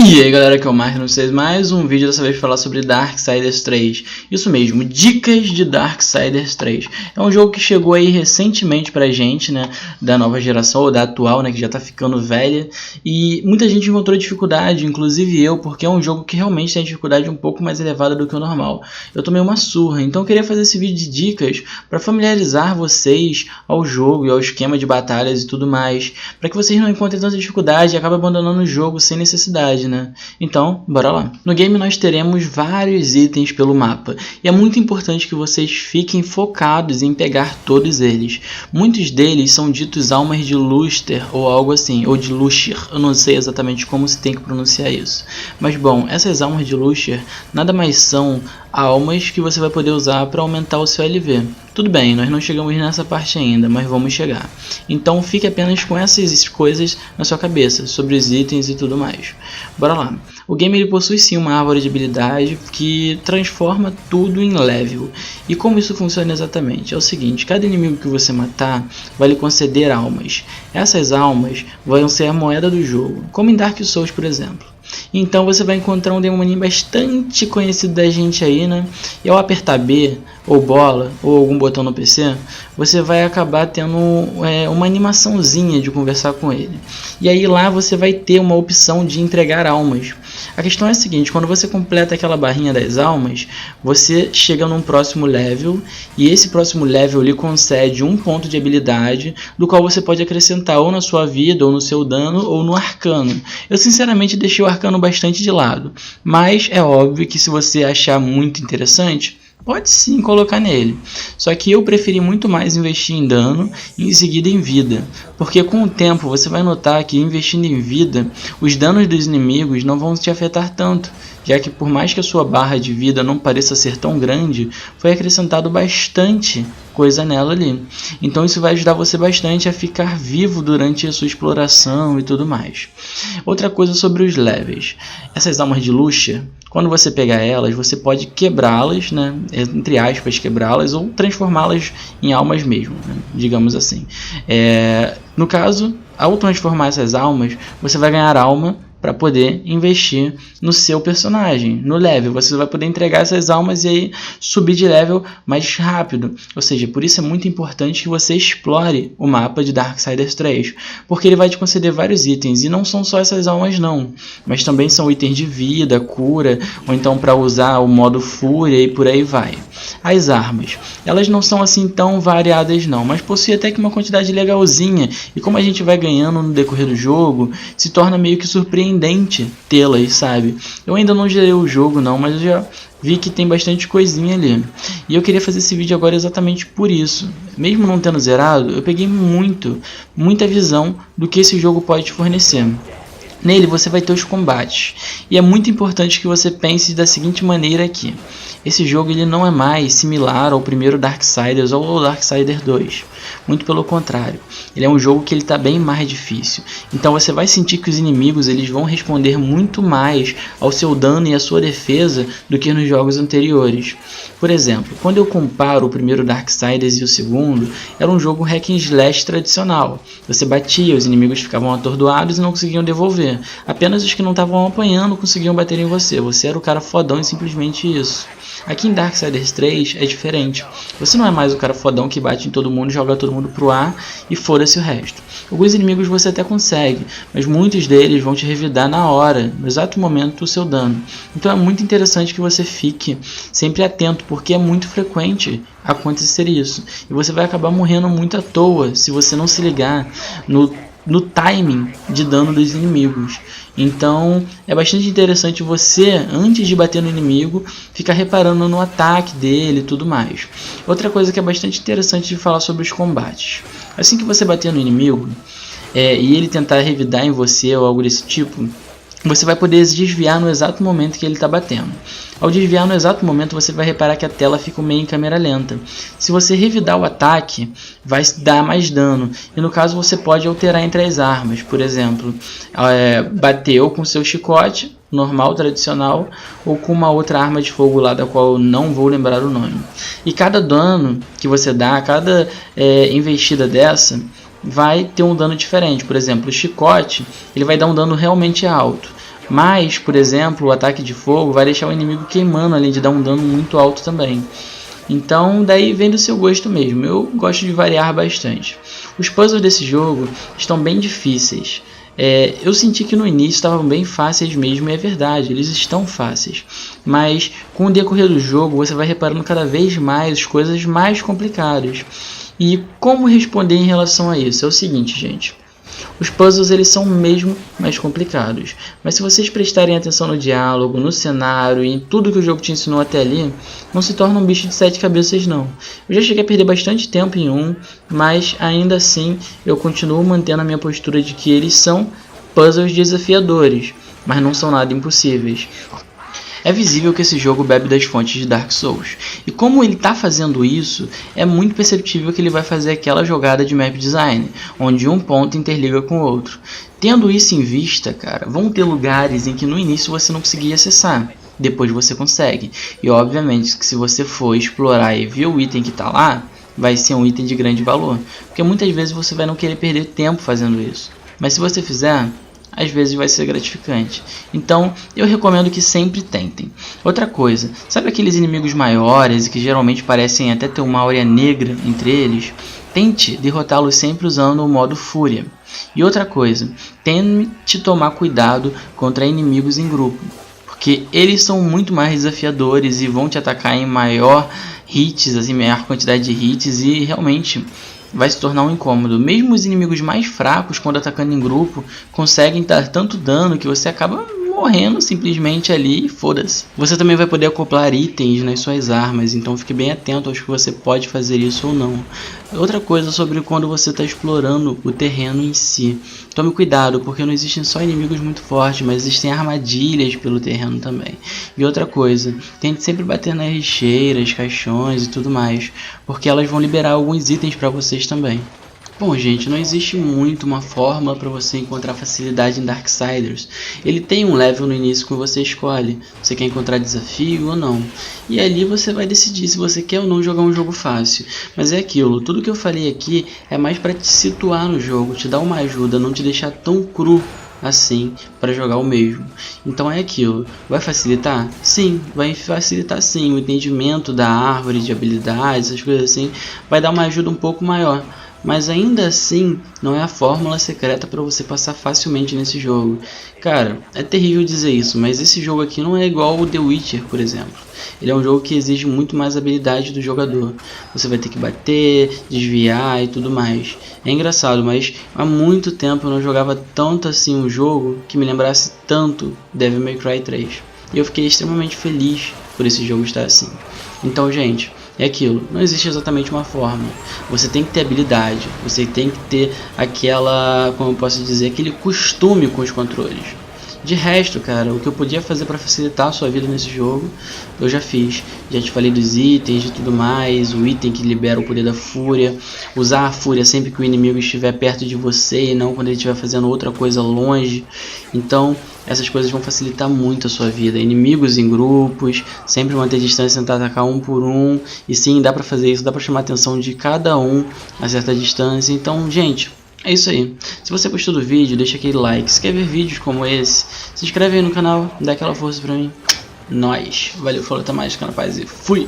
E aí galera, aqui é o Mark, não sei mais um vídeo dessa vez falar sobre Darksiders 3. Isso mesmo, dicas de Darksiders 3. É um jogo que chegou aí recentemente pra gente, né, da nova geração, ou da atual, né, que já tá ficando velha. E muita gente encontrou dificuldade, inclusive eu, porque é um jogo que realmente tem dificuldade um pouco mais elevada do que o normal. Eu tomei uma surra, então eu queria fazer esse vídeo de dicas pra familiarizar vocês ao jogo e ao esquema de batalhas e tudo mais, pra que vocês não encontrem tanta dificuldade e acabem abandonando o jogo sem necessidade, né? Então, bora lá. No game nós teremos vários itens pelo mapa e é muito importante que vocês fiquem focados em pegar todos eles. Muitos deles são ditos almas de Luster ou algo assim, ou de Lushir. Eu não sei exatamente como se tem que pronunciar isso. Mas bom, essas almas de Lushir nada mais são almas que você vai poder usar para aumentar o seu LV. Tudo bem, nós não chegamos nessa parte ainda, mas vamos chegar. Então fique apenas com essas coisas na sua cabeça, sobre os itens e tudo mais. Bora lá. O game ele possui sim uma árvore de habilidade que transforma tudo em level. E como isso funciona exatamente? É o seguinte, cada inimigo que você matar vai lhe conceder almas. Essas almas vão ser a moeda do jogo, como em Dark Souls, por exemplo. Então você vai encontrar um demoninho bastante conhecido da gente aí, né? E ao apertar B, ou bola, ou algum botão no PC, você vai acabar tendo uma animaçãozinha de conversar com ele. E aí lá você vai ter uma opção de entregar almas. A questão é a seguinte, quando você completa aquela barrinha das almas, você chega num próximo level, e esse próximo level lhe concede um ponto de habilidade, do qual você pode acrescentar ou na sua vida, ou no seu dano, ou no arcano. Eu sinceramente deixei o arcano bastante de lado, mas é óbvio que se você achar muito interessante, pode sim colocar nele, só que eu preferi muito mais investir em dano e em seguida em vida, porque com o tempo você vai notar que investindo em vida, os danos dos inimigos não vão te afetar tanto, já que por mais que a sua barra de vida não pareça ser tão grande, foi acrescentado bastante coisa nela ali. Então isso vai ajudar você bastante a ficar vivo durante a sua exploração e tudo mais. Outra coisa sobre os levels. Essas almas de luxo, quando você pegar elas, você pode quebrá-las, né? Entre aspas, quebrá-las ou transformá-las em almas mesmo, né? Digamos assim. No caso, ao transformar essas almas, você vai ganhar alma para poder investir no seu personagem, no level. Você vai poder entregar essas almas e aí subir de level mais rápido. Ou seja, por isso é muito importante que você explore o mapa de Darksiders 3, porque ele vai te conceder vários itens, e não são só essas almas não, mas também são itens de vida, cura, ou então para usar o modo fúria e por aí vai. As armas, elas não são assim tão variadas não, mas possuem até que uma quantidade legalzinha, e como a gente vai ganhando no decorrer do jogo, se torna meio que surpreendente tê-las, sabe? Eu ainda não gerei o jogo não, mas eu já vi que tem bastante coisinha ali. E eu queria fazer esse vídeo agora exatamente por isso. Mesmo não tendo zerado, eu peguei muita visão do que esse jogo pode te fornecer. Nele você vai ter os combates, e é muito importante que você pense da seguinte maneira aqui. Esse jogo ele não é mais similar ao primeiro Darksiders ou ao Darksiders 2, muito pelo contrário. Ele é um jogo que ele está bem mais difícil, então você vai sentir que os inimigos eles vão responder muito mais ao seu dano e à sua defesa do que nos jogos anteriores. Por exemplo, quando eu comparo o primeiro Darksiders e o segundo, era um jogo hack and slash tradicional. Você batia, os inimigos ficavam atordoados e não conseguiam devolver. Apenas os que não estavam apanhando conseguiam bater em você. Você era o cara fodão e simplesmente isso. Aqui em Darksiders 3 é diferente. Você não é mais o cara fodão que bate em todo mundo, joga todo mundo pro ar e foda-se o resto. Alguns inimigos você até consegue, mas muitos deles vão te revidar na hora, no exato momento do seu dano. Então é muito interessante que você fique sempre atento, porque é muito frequente acontecer isso. E você vai acabar morrendo muito à toa se você não se ligar no timing de dano dos inimigos. Então é bastante interessante você, antes de bater no inimigo, ficar reparando no ataque dele e tudo mais. Outra coisa que é bastante interessante de falar sobre os combates. Assim que você bater no inimigo e ele tentar revidar em você ou algo desse tipo, você vai poder desviar no exato momento que ele está batendo. Ao desviar no exato momento, você vai reparar que a tela fica meio em câmera lenta. Se você revidar o ataque, vai dar mais dano. E no caso, você pode alterar entre as armas. Por exemplo, bateu com seu chicote normal, tradicional, ou com uma outra arma de fogo lá, da qual eu não vou lembrar o nome. E cada dano que você dá, cada investida dessa, vai ter um dano diferente. Por exemplo, o chicote ele vai dar um dano realmente alto. Mas, por exemplo, o ataque de fogo vai deixar o inimigo queimando, além de dar um dano muito alto também. Então daí vem do seu gosto mesmo, eu gosto de variar bastante. Os puzzles desse jogo estão bem difíceis. Eu senti que no início estavam bem fáceis mesmo, e é verdade, eles estão fáceis. Mas com o decorrer do jogo você vai reparando cada vez mais coisas mais complicadas. E como responder em relação a isso? É o seguinte, gente. Os puzzles eles são mesmo mais complicados, mas se vocês prestarem atenção no diálogo, no cenário e em tudo que o jogo te ensinou até ali, não se torna um bicho de 7 cabeças não. Eu já cheguei a perder bastante tempo em um, mas ainda assim eu continuo mantendo a minha postura de que eles são puzzles desafiadores, mas não são nada impossíveis. É visível que esse jogo bebe das fontes de Dark Souls, e como ele está fazendo isso, é muito perceptível que ele vai fazer aquela jogada de map design, onde um ponto interliga com o outro. Tendo isso em vista, cara, vão ter lugares em que no início você não conseguia acessar, depois você consegue, e obviamente que se você for explorar e ver o item que está lá, vai ser um item de grande valor, porque muitas vezes você vai não querer perder tempo fazendo isso, mas se você fizer, às vezes vai ser gratificante. Então eu recomendo que sempre tentem. Outra coisa, sabe aqueles inimigos maiores e que geralmente parecem até ter uma áurea negra entre eles? Tente derrotá-los sempre usando o modo Fúria. E outra coisa, tente tomar cuidado contra inimigos em grupo, porque eles são muito mais desafiadores e vão te atacar em maior hits, assim, maior quantidade de hits, e realmente vai se tornar um incômodo. Mesmo os inimigos mais fracos, quando atacando em grupo, conseguem dar tanto dano que você acaba morrendo simplesmente ali e foda-se. Você também vai poder acoplar itens nas suas armas, então fique bem atento aos que você pode fazer isso ou não. Outra coisa sobre quando você está explorando o terreno em si. Tome cuidado, porque não existem só inimigos muito fortes, mas existem armadilhas pelo terreno também. E outra coisa, tente sempre bater nas lixeiras, caixões e tudo mais, porque elas vão liberar alguns itens para vocês também. Bom, gente, não existe muito uma fórmula para você encontrar facilidade em Darksiders. Ele tem um level no início que você escolhe, você quer encontrar desafio ou não. E ali você vai decidir se você quer ou não jogar um jogo fácil. Mas é aquilo, tudo que eu falei aqui é mais para te situar no jogo, te dar uma ajuda, não te deixar tão cru assim para jogar o mesmo. Então é aquilo, vai facilitar? Sim, vai facilitar sim, o entendimento da árvore de habilidades, essas coisas assim, vai dar uma ajuda um pouco maior. Mas ainda assim, não é a fórmula secreta para você passar facilmente nesse jogo. Cara, é terrível dizer isso, mas esse jogo aqui não é igual o The Witcher, por exemplo. Ele é um jogo que exige muito mais habilidade do jogador. Você vai ter que bater, desviar e tudo mais. É engraçado, mas há muito tempo eu não jogava tanto assim um jogo que me lembrasse tanto Devil May Cry 3. E eu fiquei extremamente feliz por esse jogo estar assim. Então, gente, é aquilo, não existe exatamente uma fórmula. Você tem que ter habilidade, você tem que ter aquela, como eu posso dizer, aquele costume com os controles. De resto, cara, o que eu podia fazer para facilitar a sua vida nesse jogo, eu já fiz. Já te falei dos itens e tudo mais, o item que libera o poder da fúria, usar a fúria sempre que o inimigo estiver perto de você e não quando ele estiver fazendo outra coisa longe. Então, essas coisas vão facilitar muito a sua vida. Inimigos em grupos, sempre manter distância, tentar atacar um por um. E sim, dá pra fazer isso, dá pra chamar a atenção de cada um a certa distância. Então, gente, é isso aí. Se você gostou do vídeo, deixa aquele like. Se quer ver vídeos como esse, se inscreve aí no canal, dá aquela força pra mim. Nós. Valeu, falou, até mais, cara, paz e fui!